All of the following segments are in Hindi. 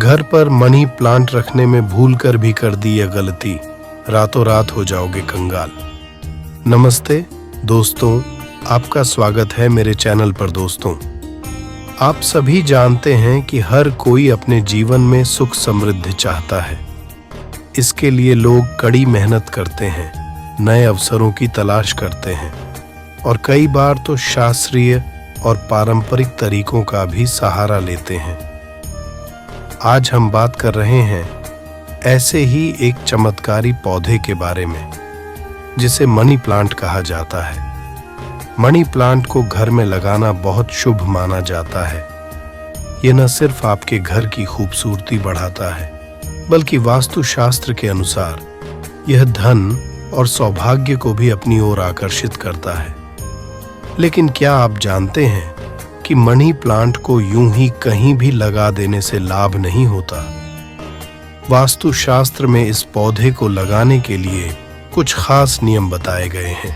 घर पर मनी प्लांट रखने में भूल कर भी कर दी यह गलती, रातों रात हो जाओगे कंगाल। नमस्ते दोस्तों, आपका स्वागत है मेरे चैनल पर। दोस्तों, आप सभी जानते हैं कि हर कोई अपने जीवन में सुख समृद्धि चाहता है। इसके लिए लोग कड़ी मेहनत करते हैं, नए अवसरों की तलाश करते हैं और कई बार तो शास्त्रीय और पारंपरिक तरीकों का भी सहारा लेते हैं। आज हम बात कर रहे हैं ऐसे ही एक चमत्कारी पौधे के बारे में जिसे मनी प्लांट कहा जाता है। मनी प्लांट को घर में लगाना बहुत शुभ माना जाता है। ये न सिर्फ आपके घर की खूबसूरती बढ़ाता है, बल्कि वास्तुशास्त्र के अनुसार यह धन और सौभाग्य को भी अपनी ओर आकर्षित करता है। लेकिन क्या आप जानते हैं कि मनी प्लांट को यूं ही कहीं भी लगा देने से लाभ नहीं होता। वास्तुशास्त्र में इस पौधे को लगाने के लिए कुछ खास नियम बताए गए हैं।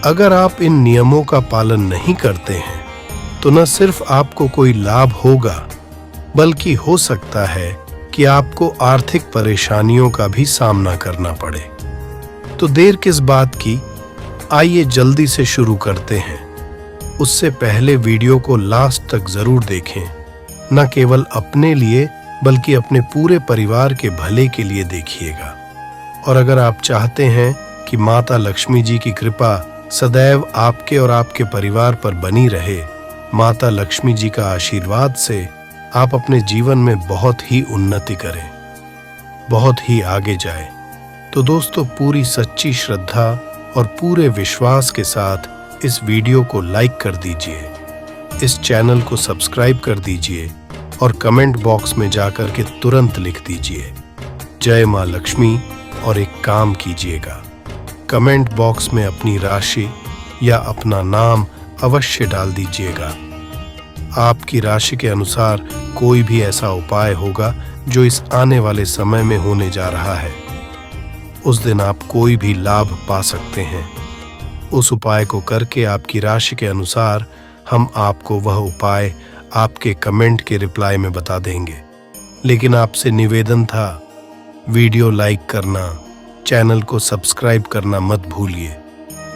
अगर आप इन नियमों का पालन नहीं करते हैं तो न सिर्फ आपको कोई लाभ होगा, बल्कि हो सकता है कि आपको आर्थिक परेशानियों का भी सामना करना पड़े। तो देर किस बात की, आइए जल्दी से शुरू करते हैं। उससे पहले वीडियो को लास्ट तक जरूर देखें, न केवल अपने लिए बल्कि अपने पूरे परिवार के भले के लिए देखिएगा। और अगर आप चाहते हैं कि माता लक्ष्मी जी की कृपा सदैव आपके और आपके परिवार पर बनी रहे, माता लक्ष्मी जी का आशीर्वाद से आप अपने जीवन में बहुत ही उन्नति करें, बहुत ही आगे जाएं, तो दोस्तों पूरी सच्ची श्रद्धा और पूरे विश्वास के साथ इस वीडियो को लाइक कर दीजिए, इस चैनल को सब्सक्राइब कर दीजिए और कमेंट बॉक्स में जाकर के तुरंत लिख दीजिए जय मां लक्ष्मी और एक काम कीजिएगा। कमेंट बॉक्स में अपनी राशि या अपना नाम अवश्य डाल दीजिएगा। आपकी राशि के अनुसार कोई भी ऐसा उपाय होगा जो इस आने वाले समय में होने जा रहा है, उस दिन आप कोई भी लाभ पा सकते हैं। उस उपाय को करके आपकी राशि के अनुसार हम आपको वह उपाय आपके कमेंट के रिप्लाई में बता देंगे। लेकिन आपसे निवेदन था, वीडियो लाइक करना, चैनल को सब्सक्राइब करना मत भूलिए।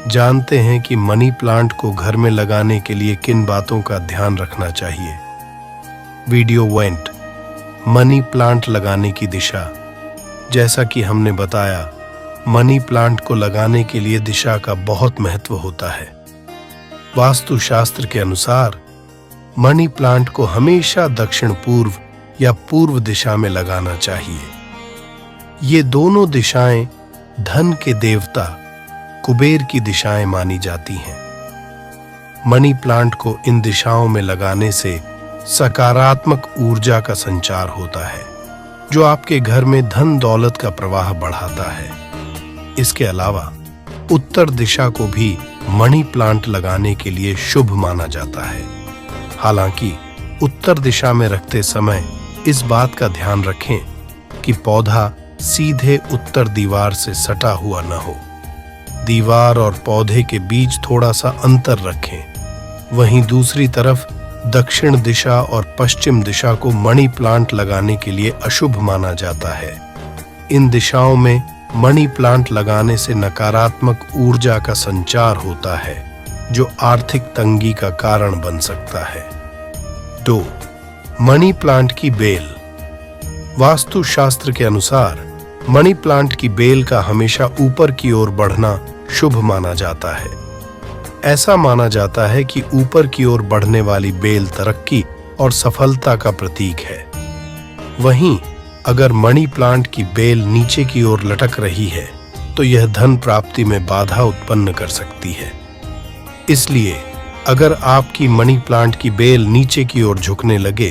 जानते हैं कि मनी प्लांट को घर में लगाने के लिए किन बातों का ध्यान रखना चाहिए। वीडियो 1, मनी प्लांट लगाने की दिशा। जैसा कि हमने बताया, मनी प्लांट को लगाने के लिए दिशा का बहुत महत्व होता है। वास्तुशास्त्र के अनुसार मनी प्लांट को हमेशा दक्षिण पूर्व या पूर्व दिशा में लगाना चाहिए। ये दोनों दिशाएं धन के देवता कुबेर की दिशाएं मानी जाती हैं। मनी प्लांट को इन दिशाओं में लगाने से सकारात्मक ऊर्जा का संचार होता है, जो आपके घर में धन दौलत का प्रवाह बढ़ाता है। इसके अलावा उत्तर दिशा को भी मनी प्लांट लगाने के लिए शुभ माना जाता है। हालांकि उत्तर दिशा में रखते समय इस बात का ध्यान रखें कि पौधा सीधे उत्तर दीवार से सटा हुआ न हो। दीवार और पौधे के बीच थोड़ा सा अंतर रखें। वहीं दूसरी तरफ दक्षिण दिशा और पश्चिम दिशा को मनी प्लांट लगाने के लिए अशुभ माना जाता है। इन दिशाओं में मनी प्लांट लगाने से नकारात्मक ऊर्जा का संचार होता है, जो आर्थिक तंगी का कारण बन सकता है। 2, मनी प्लांट की बेल। वास्तुशास्त्र के अनुसार मनी प्लांट की बेल का हमेशा ऊपर की ओर बढ़ना शुभ माना जाता है। ऐसा माना जाता है कि ऊपर की ओर बढ़ने वाली बेल तरक्की और सफलता का प्रतीक है। वहीं अगर मनी प्लांट की बेल नीचे की ओर लटक रही है तो यह धन प्राप्ति में बाधा उत्पन्न कर सकती है। इसलिए अगर आपकी मनी प्लांट की बेल नीचे की ओर झुकने लगे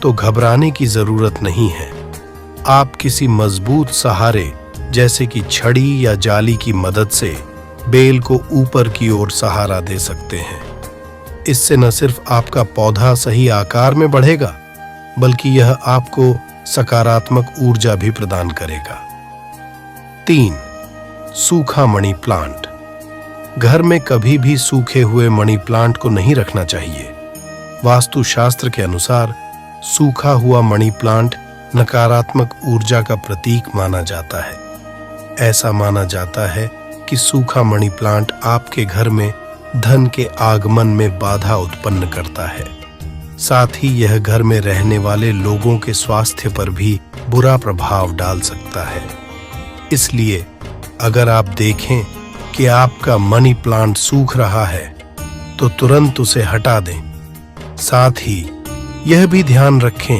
तो घबराने की जरूरत नहीं है। आप किसी मजबूत सहारे जैसे कि छड़ी या जाली की मदद से बेल को ऊपर की ओर सहारा दे सकते हैं। इससे न सिर्फ आपका पौधा सही आकार में बढ़ेगा, बल्कि यह आपको सकारात्मक ऊर्जा भी प्रदान करेगा। 3, सूखा मनी प्लांट। घर में कभी भी सूखे हुए मनी प्लांट को नहीं रखना चाहिए। वास्तुशास्त्र के अनुसार सूखा हुआ मनी प्लांट नकारात्मक ऊर्जा का प्रतीक माना जाता है। ऐसा माना जाता है कि सूखा मनी प्लांट आपके घर में धन के आगमन में बाधा उत्पन्न करता है। साथ ही यह घर में रहने वाले लोगों के स्वास्थ्य पर भी बुरा प्रभाव डाल सकता है। इसलिए अगर आप देखें कि आपका मनी प्लांट सूख रहा है तो तुरंत उसे हटा दें। साथ ही यह भी ध्यान रखें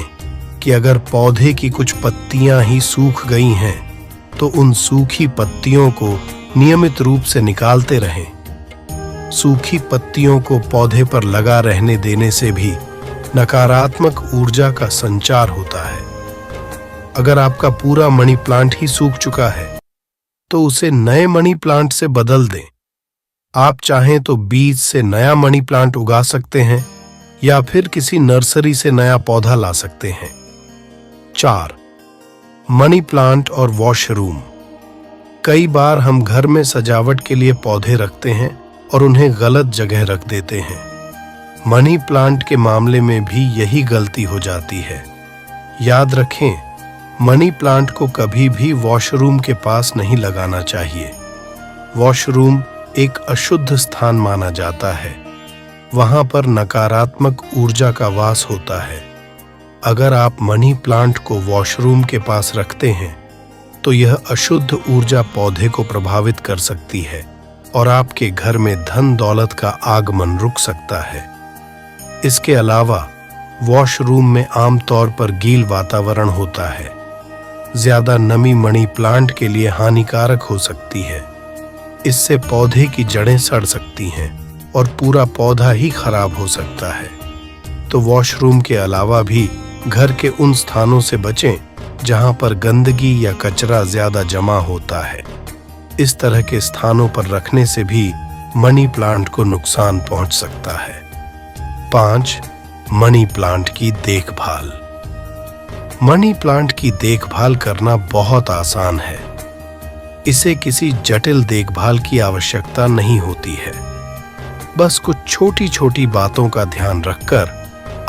कि अगर पौधे की कुछ पत्तियां ही सूख गई हैं तो उन सूखी पत्तियों को नियमित रूप से निकालते रहें। सूखी पत्तियों को पौधे पर लगा रहने देने से भी नकारात्मक ऊर्जा का संचार होता है। अगर आपका पूरा मनी प्लांट ही सूख चुका है तो उसे नए मनी प्लांट से बदल दें। आप चाहें तो बीज से नया मनी प्लांट उगा सकते हैं या फिर किसी नर्सरी से नया पौधा ला सकते हैं। 4. मनी प्लांट और वॉशरूम। कई बार हम घर में सजावट के लिए पौधे रखते हैं और उन्हें गलत जगह रख देते हैं। मनी प्लांट के मामले में भी यही गलती हो जाती है। याद रखें, मनी प्लांट को कभी भी वॉशरूम के पास नहीं लगाना चाहिए। वॉशरूम एक अशुद्ध स्थान माना जाता है। वहां पर नकारात्मक ऊर्जा का वास होता है। अगर आप मनी प्लांट को वॉशरूम के पास रखते हैं तो यह अशुद्ध ऊर्जा पौधे को प्रभावित कर सकती है और आपके घर में धन दौलत का आगमन रुक सकता है। इसके अलावा वॉशरूम में आमतौर पर गील वातावरण होता है। ज्यादा नमी मनी प्लांट के लिए हानिकारक हो सकती है। इससे पौधे की जड़ें सड़ सकती हैं और पूरा पौधा ही खराब हो सकता है। तो वॉशरूम के अलावा भी घर के उन स्थानों से बचें जहां पर गंदगी या कचरा ज्यादा जमा होता है। इस तरह के स्थानों पर रखने से भी मनी प्लांट को नुकसान पहुंच सकता है। 5. मनी प्लांट की देखभाल। मनी प्लांट की देखभाल करना बहुत आसान है। इसे किसी जटिल देखभाल की आवश्यकता नहीं होती है। बस कुछ छोटी छोटी बातों का ध्यान रखकर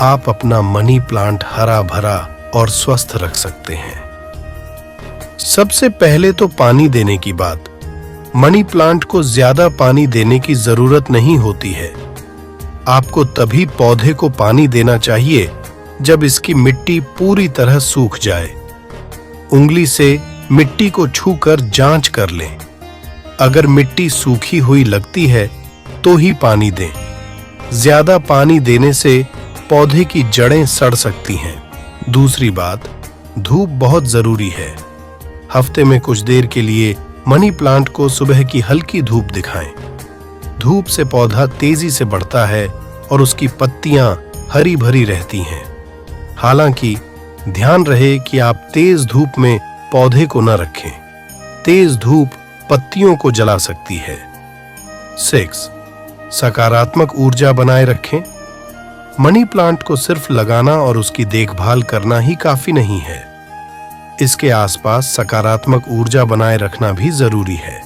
आप अपना मनी प्लांट हरा भरा और स्वस्थ रख सकते हैं। सबसे पहले तो पानी देने की बात। मनी प्लांट को ज्यादा पानी देने की जरूरत नहीं होती है। आपको तभी पौधे को पानी देना चाहिए जब इसकी मिट्टी पूरी तरह सूख जाए। उंगली से मिट्टी को छूकर जांच कर लें। अगर मिट्टी सूखी हुई लगती है तो ही पानी दें। ज्यादा पानी देने से पौधे की जड़ें सड़ सकती हैं। दूसरी बात, धूप बहुत जरूरी है। हफ्ते में कुछ देर के लिए मनी प्लांट को सुबह की हल्की धूप दिखाएं। धूप से पौधा तेजी से बढ़ता है और उसकी पत्तियां हरी भरी रहती हैं। हालांकि ध्यान रहे कि आप तेज धूप में पौधे को न रखें। तेज धूप पत्तियों को जला सकती है। 6. सकारात्मक ऊर्जा बनाए रखें। मनी प्लांट को सिर्फ लगाना और उसकी देखभाल करना ही काफी नहीं है। इसके आसपास सकारात्मक ऊर्जा बनाए रखना भी जरूरी है।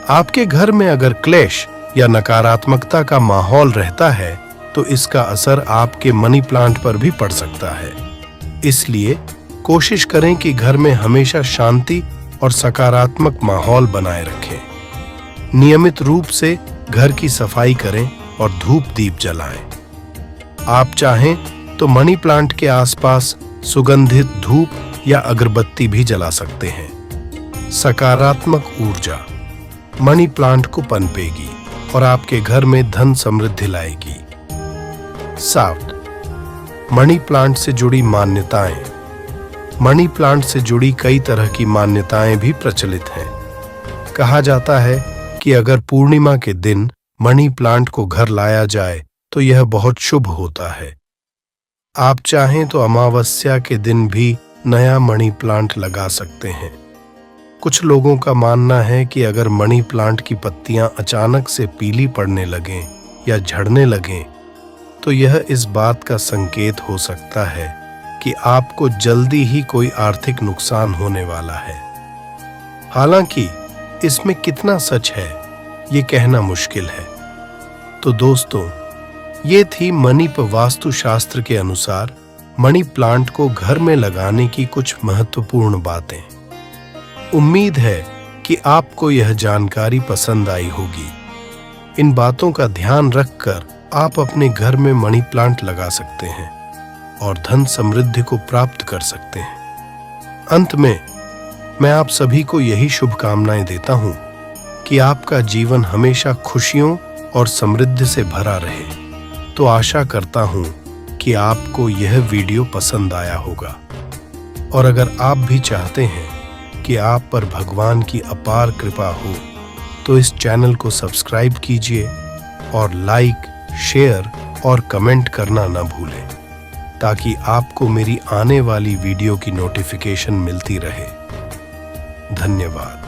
आपके घर में अगर क्लेश या नकारात्मकता का माहौल रहता है तो इसका असर आपके मनी प्लांट पर भी पड़ सकता है। इसलिए कोशिश करें कि घर में हमेशा शांति और सकारात्मक माहौल बनाए रखें। नियमित रूप से घर की सफाई करें और धूप दीप जलाएं। आप चाहें तो मनी प्लांट के आसपास सुगंधित धूप या अगरबत्ती भी जला सकते हैं। सकारात्मक ऊर्जा मनी प्लांट को पनपेगी और आपके घर में धन समृद्धि लाएगी। 7. मनी प्लांट से जुड़ी मान्यताएं। मनी प्लांट से जुड़ी कई तरह की मान्यताएं भी प्रचलित हैं। कहा जाता है कि अगर पूर्णिमा के दिन मनी प्लांट को घर लाया जाए तो यह बहुत शुभ होता है। आप चाहें तो अमावस्या के दिन भी नया मनी प्लांट लगा सकते हैं। कुछ लोगों का मानना है कि अगर मनी प्लांट की पत्तियां अचानक से पीली पड़ने लगें या झड़ने लगें तो यह इस बात का संकेत हो सकता है कि आपको जल्दी ही कोई आर्थिक नुकसान होने वाला है। हालांकि इसमें कितना सच है ये कहना मुश्किल है। तो दोस्तों, ये थी मनी वास्तु शास्त्र के अनुसार मनी प्लांट को घर में लगाने की कुछ महत्वपूर्ण बातें। उम्मीद है कि आपको यह जानकारी पसंद आई होगी। इन बातों का ध्यान रखकर आप अपने घर में मनी प्लांट लगा सकते हैं और धन समृद्धि को प्राप्त कर सकते हैं। अंत में मैं आप सभी को यही शुभकामनाएं देता हूं कि आपका जीवन हमेशा खुशियों और समृद्धि से भरा रहे। तो आशा करता हूं कि आपको यह वीडियो पसंद आया होगा, और अगर आप भी चाहते हैं कि आप पर भगवान की अपार कृपा हो तो इस चैनल को सब्सक्राइब कीजिए और लाइक, शेयर और कमेंट करना न भूलें, ताकि आपको मेरी आने वाली वीडियो की नोटिफिकेशन मिलती रहे। धन्यवाद।